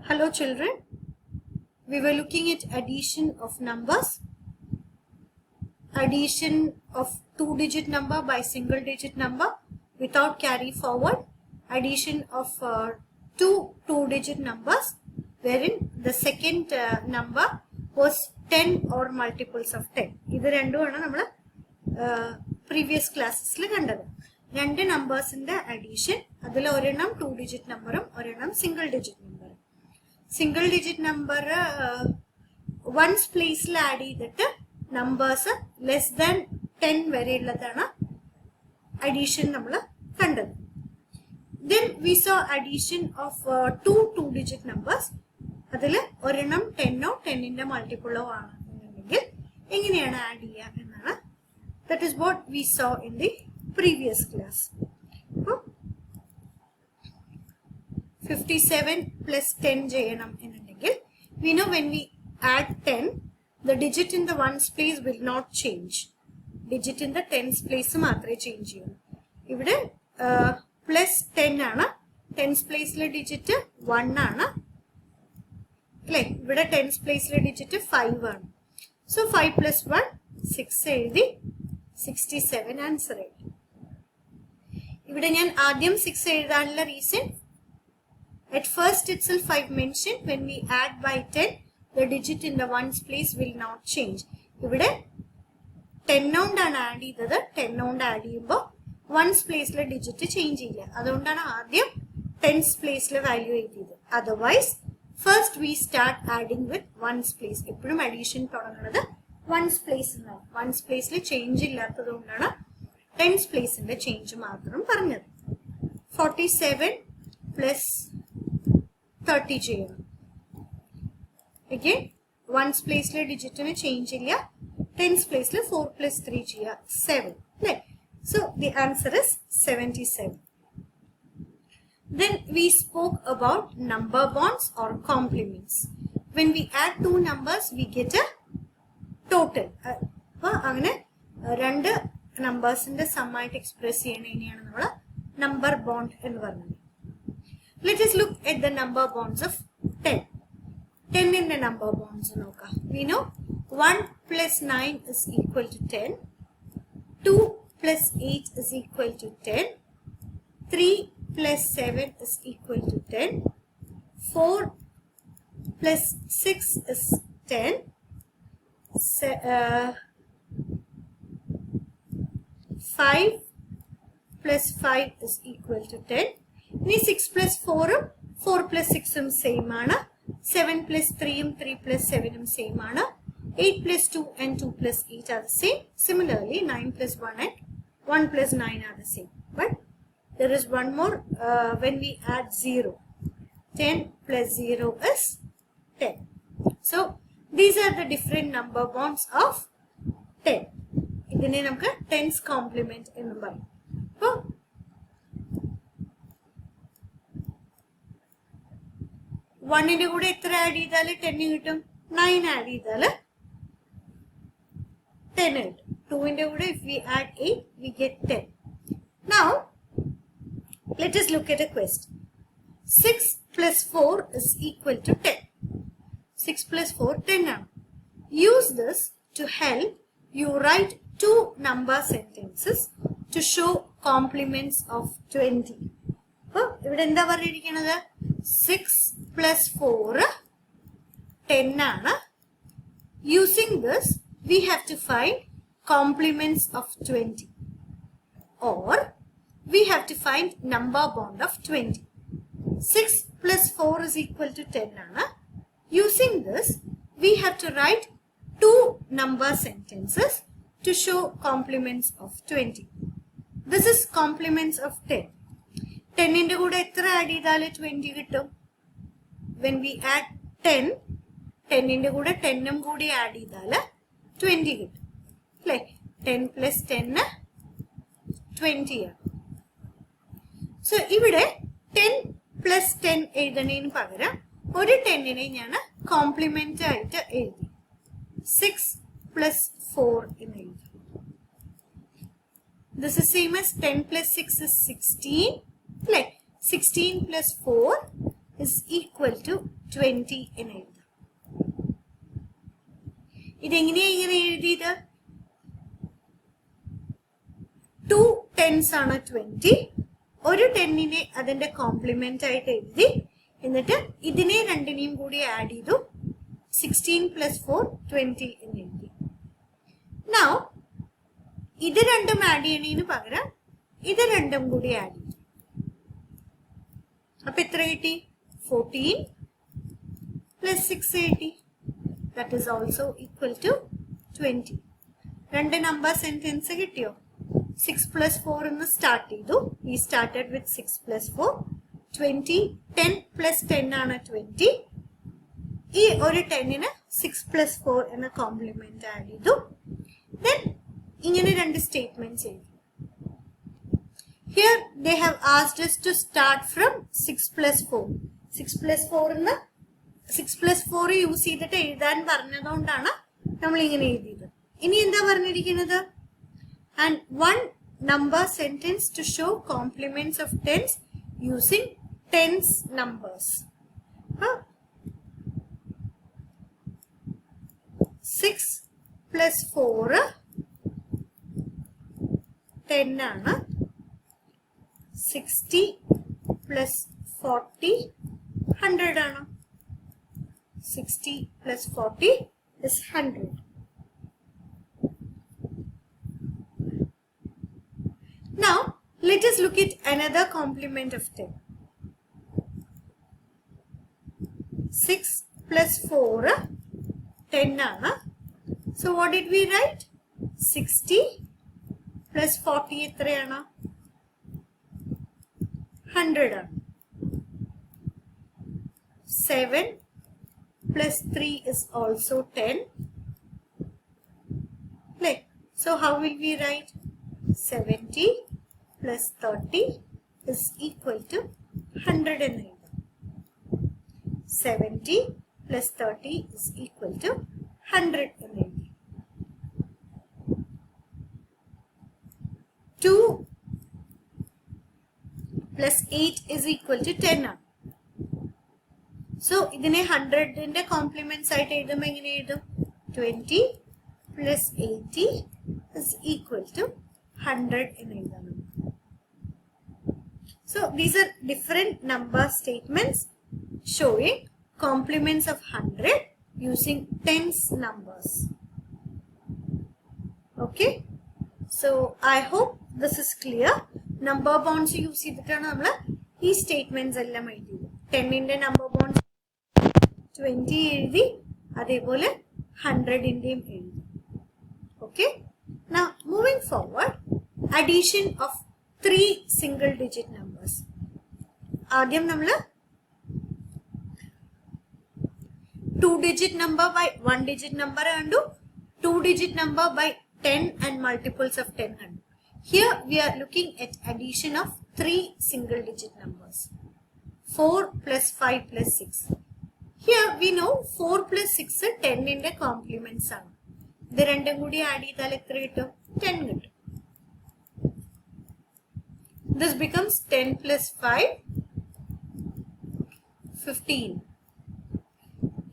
Hello children, we were looking at addition of numbers, addition of two-digit number by single-digit number without carry forward, addition of two-digit numbers wherein the second number was 10 or multiples of 10. This is previous classes. Two numbers in the addition, adil two-digit number, single-digit number. Single-digit number ones place add numbers less than 10 addition. Then we saw addition of two-digit numbers. Adil oranam 10 or 10 in the multiple of that is what we saw in the previous class. 57 plus 10 JNM in we know when we add 10, the digit in the ones place will not change. Digit in the tens place change. Here plus 10 ana, tens place digit 1 ana. Here tens place digit 5 ana. So 5 plus 1, 6 67 answer. Here I 6 reason. At first itself I've mentioned when we add by 10, the digit in the ones place will not change. Here 10 nound add 10 nound add ones place digit change. That's tens place value. Otherwise, first we start adding with ones place. Addition ones place. Ones place change tens place change. 47 plus 30 JM. Again, ones place digit change tens place 4 plus 3 G 7. So the answer is 77. Then we spoke about number bonds or complements. When we add two numbers, we get a total. Two numbers in the sum might express number bond environment. Let us look at the number bonds of 10. 10 in the number bonds. We know 1 plus 9 is equal to 10. 2 plus 8 is equal to 10. 3 plus 7 is equal to 10. 4 plus 6 is 10. 5 plus 5 is equal to 10. 6 plus 4, 4 plus 6 same. 7 plus 3, 3 plus 7 same. 8 plus 2 and 2 plus 8 are the same. Similarly, 9 plus 1 and 1 plus 9 are the same. But there is one more when we add 0. 10 plus 0 is 10. So, these are the different number bonds of 10. This is 10's complement in number. 1 in the good add 10 9 add 10. 2 in the good if we add 8 we get 10. Now let us look at a question. 6 plus 4 is equal to 10. 6 plus 4 10. Use this to help you write two number sentences to show complements of 20. 6 plus 4 10. Using this we have to find complements of 20 or we have to find number bond of 20. 6 plus 4 is equal to 10. Using this we have to write two number sentences to show complements of 20. This is complements of 10. 10 in the good add 20 when we add 10, 10 in the good 10 add 20 like 10 plus 10 20. So here 10 plus 10 എഴുതണേന് പകരം ഒരു 10നെ ഞാൻ complement ആയിട്ട് എഴുതി 6 plus 4 എന്ന് എഴുതി. This is same as 10 plus 6 is 16. Like 16 plus 4 is equal to 20 എന്ന് എഴുതാം. ഇതെങ്ങനെയാ ഇങ്ങനെ എഴുതിയത്? 2 tens ആണ് 20. ഒരു 10നെ അതിന്റെ കോംപ്ലിമെന്റ് ആയിട്ട് എഴുതി. എന്നിട്ട് ഇതിനെ രണ്ടിനെയും കൂടി ആഡ് ചെയ്തു. 16 plus 4 20 എന്ന് എഴുതി. Now ഇത് രണ്ടും ആഡ് ചെയ്യണതിന് പകരം ഇത് രണ്ടും കൂടി ആഡ് ചെയ്തു. അപ്പൊ എത്ര കിട്ടി? 14 plus 680. That is also equal to 20. രണ്ട് നമ്പർ സെന്റൻസ് കിട്ടിയോ? 6 plus 4 എന്ന് സ്റ്റാർട്ട് ചെയ്തു. We started with 6 plus 4. 20. 10 plus 10 ആണ് 20. ഈ ഒരു 10ന് 6 plus 4 എന്ന കോംപ്ലിമെന്റ് ആഡ് ചെയ്തു. Then ഇങ്ങനെ രണ്ട് സ്റ്റേറ്റ്മെന്റ്സ് എഴുതി. Here they have asked us to start from 6 plus 4. 6 plus 4 എന്ന് 6 plus 4 യൂസ് ചെയ്തിട്ട് എഴുതാൻ പറഞ്ഞതുകൊണ്ടാണ് നമ്മൾ ഇങ്ങനെ എഴുതിയത്. ഇനി എന്താ പറഞ്ഞിരിക്കുന്നത്? And one number sentence to show complements of tens using tens numbers. 6 plus 4 10 ആണ്. 60 plus 40 100 ആണ്. 60 plus 40 is 100. Now let us look at another complement of 10. 6 plus 4 10 ആണ്. So what did we write? 60 plus 40 എത്രയാണ്? 100 ആണ്. 7 plus 3 is also 10. So how will we write? 70 plus 30 is equal to 100 എന്ന് എഴുതാം. 70 plus 30 is equal to 100 എന്ന് എഴുതി. 2 plus 8 is equal to 10 ആണ്. So ഇതിനെ 100ന്റെ compliments ആയിട്ട് എഴുതുമ്പോൾ എങ്ങനെ എഴുതും? 20 plus 80 is equal to 100 എന്ന് എഴുതാം. So these are different number statements showing complements of 100 using tens numbers. Okay, so I hope this is clear. Number bonds use ചെയ്തിട്ടാണ് നമ്മൾ ഈ സ്റ്റേറ്റ്മെന്റ്സ് എല്ലാം എഴുതിയത്. 10ന്റെ നമ്പർ ബോണ്ട്സ് 20 എഴുതി, അതേപോലെ 100ന്റെയും എഴുതി. Okay, now moving forward, addition of 3 single digit numbers. ആദ്യം നമ്മൾ 2 digit number by 1 digit number കണ്ടു, 2 digit number by 10 and multiples of 10 കണ്ടു. Here we are looking at addition of 3 single digit numbers. 4 plus 5 plus 6. Here we know 4 plus 6 10ന്റെ compliments ആണ്. ഇത് രണ്ടും കൂടി add ചെയ്താൽ എത്ര കിട്ടും? 10 കിട്ടും. This becomes 10 plus 5 15.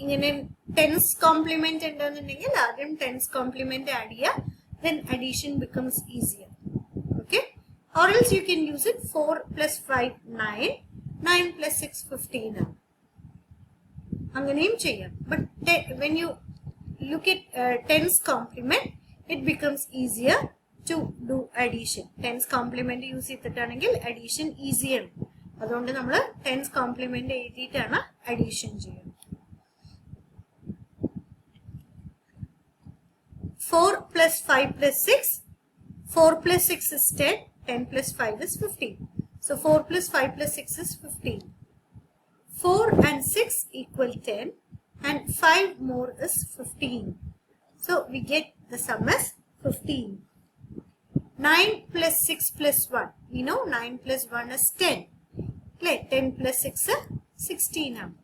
ഇങ്ങനെ tens complement ഉണ്ടെന്നുണ്ടെങ്കിൽ ആദ്യം tens complement ആഡ് ചെയ്യുക, then addition becomes easier. Okay, or else you can use it 4 plus 5 9, 9 plus 6 15 ആണ്. അങ്ങനെയും ചെയ്യാം. But when you look at tens complement, it becomes easier to do addition. Tens complement use ചെയ്തിട്ടാണെങ്കിൽ addition easy ആണ്. അതുകൊണ്ട് നമ്മൾ tens complement എഴുതിയിട്ടാണ് addition ചെയ്യുന്നത്. 4 plus 5 plus 6. 4 plus 6 is 10. 10 plus 5 is 15. So 4 plus 5 plus 6 is 15. 4 and 6 equal 10. And 5 more is 15. So we get the sum as 15. 9 plus 6 plus 1. We know 9 plus 1 is 10. 10 plus 6 is 16.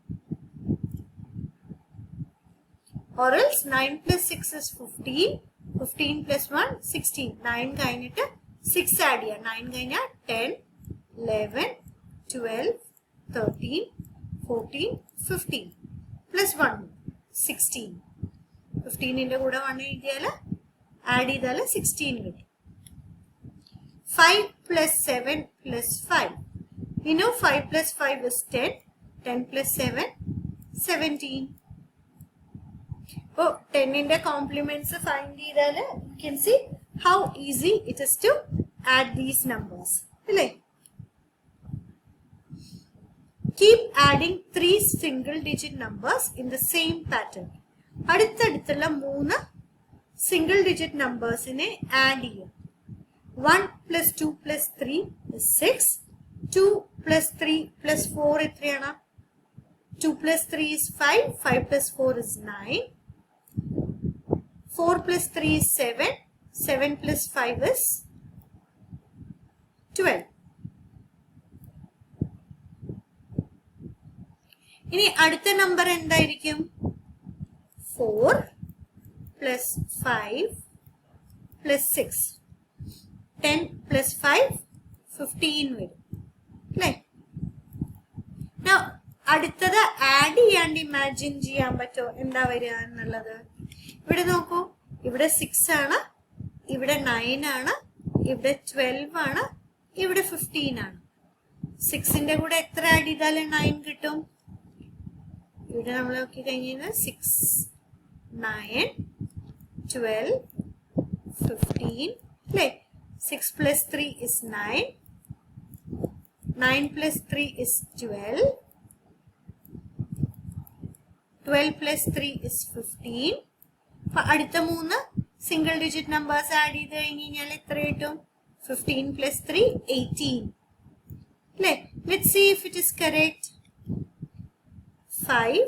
Or else 9 plus 6 is 15. 15 plus 1 16. 9 കഴിഞ്ഞിട്ട് 6 add ചെയ്യുക. 9 കഴിഞ്ഞാൽ 10, 11, 12, 13, 14, 15. Plus 1 more, 16. 15 in the Buddha 1 idea, add the 16. 5 plus 7 plus 5. We know 5 plus 5 is 10. 10 plus 7, 17. Oh, 10 in the complements find the you can see how easy it is to add these numbers. Keep adding 3 single digit numbers in the same pattern. അടുത്തടുത്തുള്ള 3 single digit numbers നെ add ചെയ്യാം. 1 plus 2 plus 3 is 6. 2 plus 3 plus 4 എത്രയാണ്? 2 plus 3 is 5. 5 plus 4 is 9. 4 plus 3 is 7. 7 plus 5 is 12. ഇനി അടുത്ത number എന്തായിരിക്കും? 4 plus 5 plus 6. 10 plus 5, 15 വരും. അല്ലേ? Now, അടുത്തത് add ചെയ്യാണ്ട് ഇമാജിൻ ചെയ്യാൻ പറ്റുമോ എന്താ വരിക എന്നുള്ളത്? ഇവിടെ നോക്കൂ, ഇവിടെ 6 ആണ്, ഇവിടെ 9 ആണ്, ഇവിടെ 12 ആണ്, ഇവിടെ 15 ആണ്. 6ന്റെ കൂടെ എത്ര ആഡ് ചെയ്താലേ 9 കിട്ടും? ഇവിടെ നമ്മൾ നോക്കി കഴിഞ്ഞാൽ 6, 9, 12, 15 അല്ലേ? 6 plus 3 is 9. 9 plus 3 is 12. 12 plus 3 is 15. അപ്പോൾ അടുത്ത 3 സിംഗിൾ ഡിജിറ്റ് നമ്പേഴ്സ് ആഡ് ചെയ്ത് കഴിഞ്ഞാൽ എത്ര കിട്ടും? 15 plus 3, 18. അല്ലേ? Let's see if it is correct. 5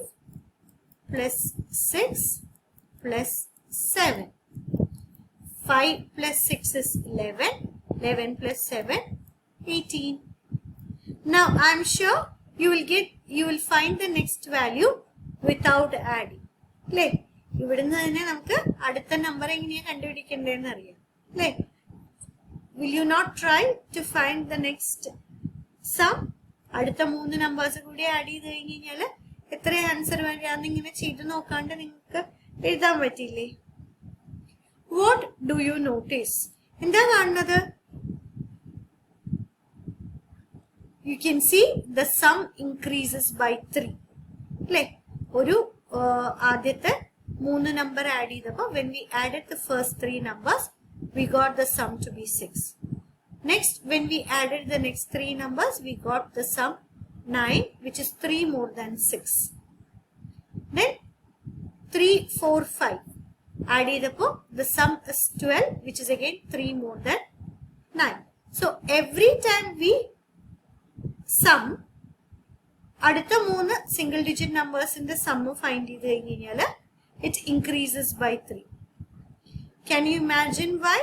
plus 6 plus 7. 5 plus 6 is 11. 11 plus 7, 18. Now I am sure you will find the next value without adding. അല്ലേ? ഇവിടുന്ന് തന്നെ നമുക്ക് അടുത്ത നമ്പർ എങ്ങനെയാ കണ്ടുപിടിക്കേണ്ടതെന്ന് അറിയാം. അല്ലേ? Will you not try to find the next sum? അടുത്ത 3 numbers കൂടി ആഡ് ചെയ്ത് കഴിഞ്ഞാൽ എത്ര ആൻസർ വരികയെന്ന് ഇങ്ങനെ ചെയ്ത് നോക്കാണ്ട് നിങ്ങൾക്ക് എഴുതാൻ പറ്റില്ലേ? What do you notice? എന്താ കാണുന്നത്? You can see the sum increases by 3. അല്ലേ? ഒരു ആദ്യത്തെ 3 നമ്പർ ആഡ് ചെയ്തപ്പോൾ when we added the first 3 numbers, we got the sum to be 6. Next, when we added the next 3 numbers, we got the sum 9, which is 3 more than 6. Then 3, 4, 5. Add ചെയ്തപ്പോൾ the sum is 12, which is again 3 more than 9. So every time we sum, അടുത്ത 3 single digit നമ്പേഴ്സിന്റെ some find ചെയ്ത് കഴിഞ്ഞാൽ it increases by 3. Can you imagine why?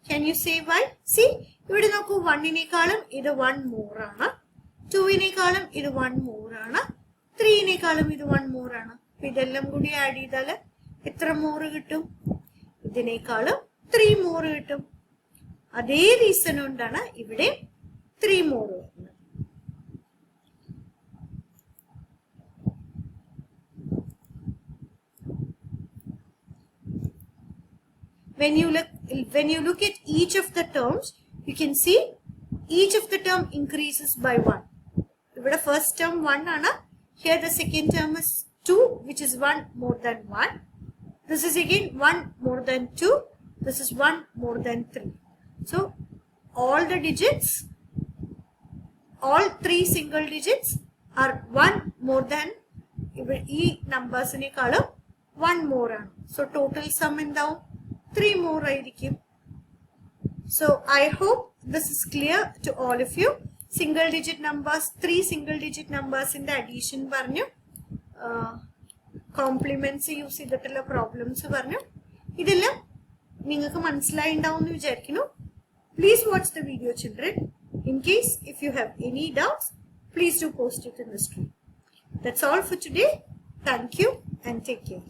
Can you say why? See, ഇവിടെ നോക്കൂ, 1നേക്കാളും ഇത് 1 more ആണ്, 2നേക്കാളും ഇത് 1 more ആണ്, 3നേക്കാളും ഇത് 1 more ആണ്. ഇതെല്ലാം കൂടി ആഡ് ചെയ്താൽ എത്ര മോർ കിട്ടും? ഇതിനേക്കാളും 3 more കിട്ടും. അതേ റീസൺ കൊണ്ടാണ് ഇവിടെ 3 more വരുന്നത്. When you look at each of the terms, you can see each of the term increases by 1. Here first term 1 ആണ്. Here the second term is 2, which is 1 more than 1. This is again 1 more than 2. This is 1 more than 3. So all the digits, all 3 single digits are 1 more than ഈ നമ്പേഴ്സിനേക്കാളും 1 more ആണ്. So total sum എന്താവും? 3 more ആയിരിക്കും. So I hope this is clear to all of you. Single digit numbers, 3 single digit numbers in the addition പറഞ്ഞു, compliments use ചെയ്തിട്ടുള്ള problems പറഞ്ഞു. ഇതെല്ലാം നിങ്ങൾക്ക് മനസ്സിലായിണ്ടാവും എന്ന് വിചാരിക്കുന്നു. Please watch the video, children. In case if you have any doubts, please do post it in the stream. That's all for today. Thank you and take care.